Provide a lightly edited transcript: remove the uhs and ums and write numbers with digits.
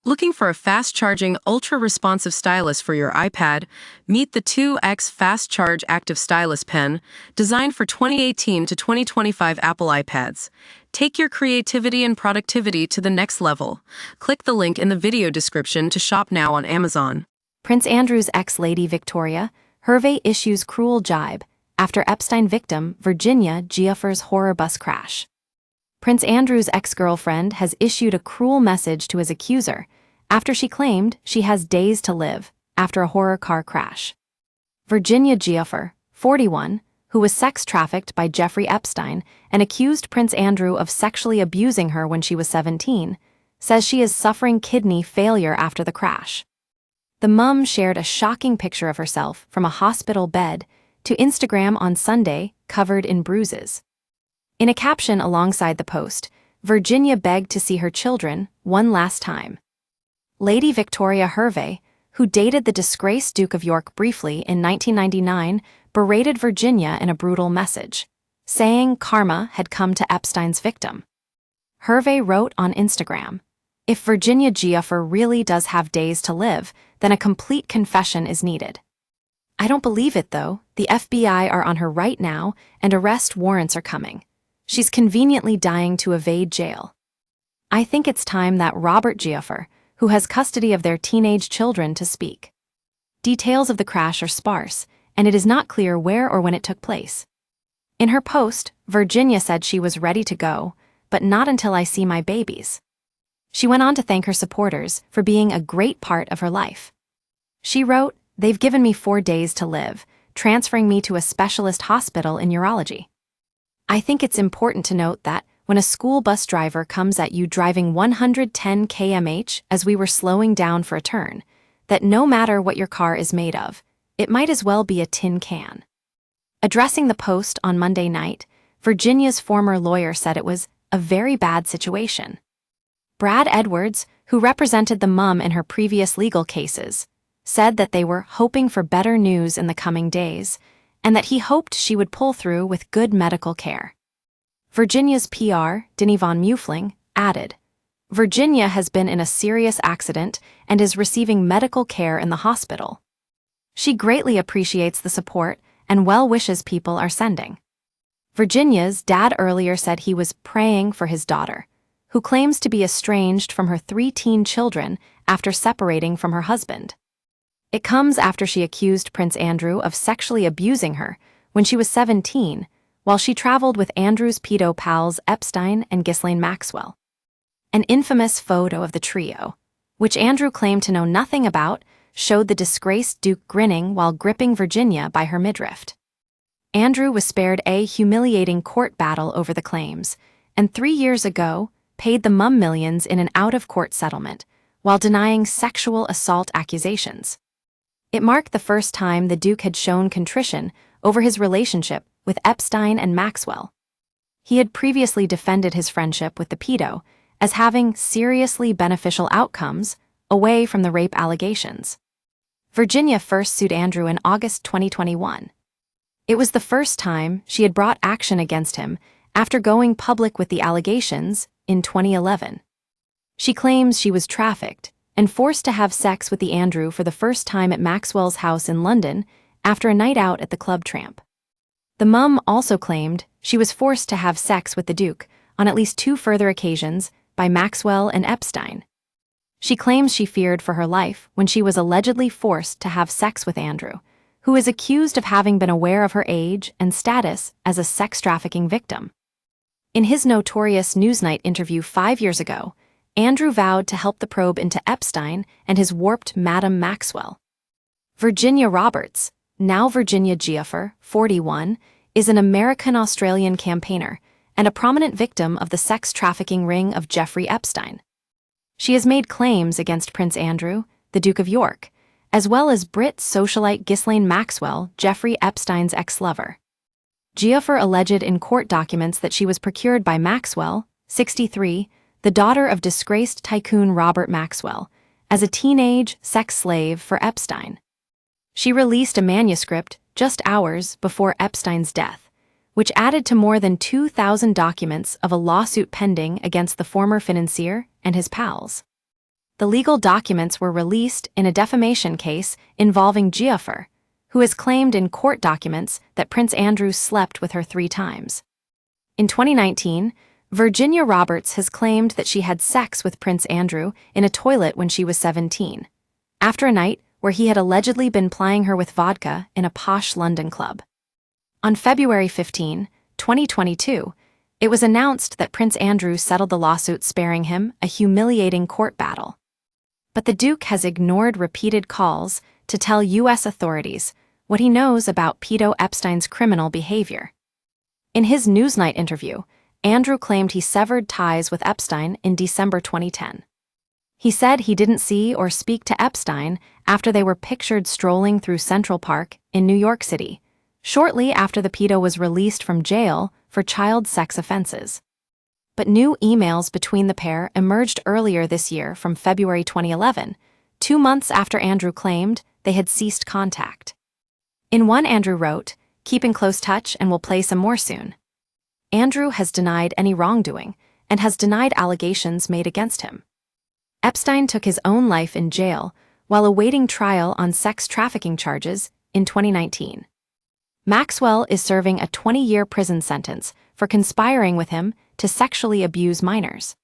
Looking for a fast-charging, ultra-responsive stylus for your iPad? Meet the 2X Fast Charge Active Stylus Pen, designed for 2018 to 2025 Apple iPads. Take your creativity and productivity to the next level. Click the link in the video description to shop now on Amazon. Prince Andrew's ex-lady Victoria, Hervey issues cruel jibe after Epstein victim Virginia Giuffre's horror bus crash. Prince Andrew's ex-girlfriend has issued a cruel message to his accuser after she claimed she has days to live after a horror car crash. Virginia Giuffre, 41, who was sex trafficked by Jeffrey Epstein and accused Prince Andrew of sexually abusing her when she was 17, says she is suffering kidney failure after the crash. The mum shared a shocking picture of herself from a hospital bed to Instagram on Sunday, covered in bruises. In a caption alongside the post, Virginia begged to see her children one last time. Lady Victoria Hervey, who dated the disgraced Duke of York briefly in 1999, berated Virginia in a brutal message, saying karma had come to Epstein's victim. Hervey wrote on Instagram, "If Virginia Giuffre really does have days to live, then a complete confession is needed. I don't believe it though. The FBI are on her right now and arrest warrants are coming. She's conveniently dying to evade jail. I think it's time that Robert Giuffre, who has custody of their teenage children, to speak." Details of the crash are sparse, and it is not clear where or when it took place. In her post, Virginia said she was ready to go, but not until I see my babies. She went on to thank her supporters for being a great part of her life. She wrote, "They've given me 4 days to live, transferring me to a specialist hospital in urology. I think it's important to note that when a school bus driver comes at you driving 110 km/h as we were slowing down for a turn, that no matter what your car is made of, it might as well be a tin can." Addressing the post on Monday night, Virginia's former lawyer said it was a very bad situation. Brad Edwards, who represented the mum in her previous legal cases, said that they were hoping for better news in the coming days, and that he hoped she would pull through with good medical care. Virginia's PR, Denny von Mueffling, added, "Virginia has been in a serious accident and is receiving medical care in the hospital. She greatly appreciates the support and well wishes people are sending." Virginia's dad earlier said he was praying for his daughter, who claims to be estranged from her 3 teen children after separating from her husband. It comes after she accused Prince Andrew of sexually abusing her when she was 17, while she traveled with Andrew's pedo pals Epstein and Ghislaine Maxwell. An infamous photo of the trio, which Andrew claimed to know nothing about, showed the disgraced Duke grinning while gripping Virginia by her midriff. Andrew was spared a humiliating court battle over the claims, and 3 years ago paid the mum millions in an out-of-court settlement, while denying sexual assault accusations. It marked the first time the Duke had shown contrition over his relationship with Epstein and Maxwell. He had previously defended his friendship with the pedo as having seriously beneficial outcomes away from the rape allegations. Virginia first sued Andrew in August 2021. It was the first time she had brought action against him after going public with the allegations in 2011. She claims she was trafficked and forced to have sex with the Andrew for the first time at Maxwell's house in London after a night out at the Club Tramp. The mum also claimed she was forced to have sex with the Duke on at least 2 further occasions by Maxwell and Epstein. She claims she feared for her life when she was allegedly forced to have sex with Andrew, who is accused of having been aware of her age and status as a sex trafficking victim. In his notorious Newsnight interview 5 years ago, Andrew vowed to help the probe into Epstein and his warped Madam Maxwell. Virginia Roberts, now Virginia Giuffre, 41, is an American-Australian campaigner and a prominent victim of the sex trafficking ring of Jeffrey Epstein. She has made claims against Prince Andrew, the Duke of York, as well as Brit socialite Ghislaine Maxwell, Jeffrey Epstein's ex-lover. Giuffre alleged in court documents that she was procured by Maxwell, 63, the daughter of disgraced tycoon Robert Maxwell, as a teenage sex slave for Epstein. She released a manuscript just hours before Epstein's death, which added to more than 2,000 documents of a lawsuit pending against the former financier and his pals. the legal documents were released in a defamation case involving Giuffre, who has claimed in court documents that Prince Andrew slept with her 3 times. In 2019, Virginia Roberts has claimed that she had sex with Prince Andrew in a toilet when she was 17, after a night where he had allegedly been plying her with vodka in a posh London club. On February 15, 2022, it was announced that Prince Andrew settled the lawsuit, sparing him a humiliating court battle. But the Duke has ignored repeated calls to tell U.S. authorities what he knows about pedo Epstein's criminal behavior. In his Newsnight interview, Andrew claimed he severed ties with Epstein in December 2010. He said he didn't see or speak to Epstein after they were pictured strolling through Central Park in New York City, shortly after the pedo was released from jail for child sex offenses. But new emails between the pair emerged earlier this year from February 2011, 2 months after Andrew claimed they had ceased contact. In one, Andrew wrote, "Keep in close touch and we'll play some more soon." Andrew has denied any wrongdoing and has denied allegations made against him. Epstein took his own life in jail while awaiting trial on sex trafficking charges in 2019. Maxwell is serving a 20-year prison sentence for conspiring with him to sexually abuse minors.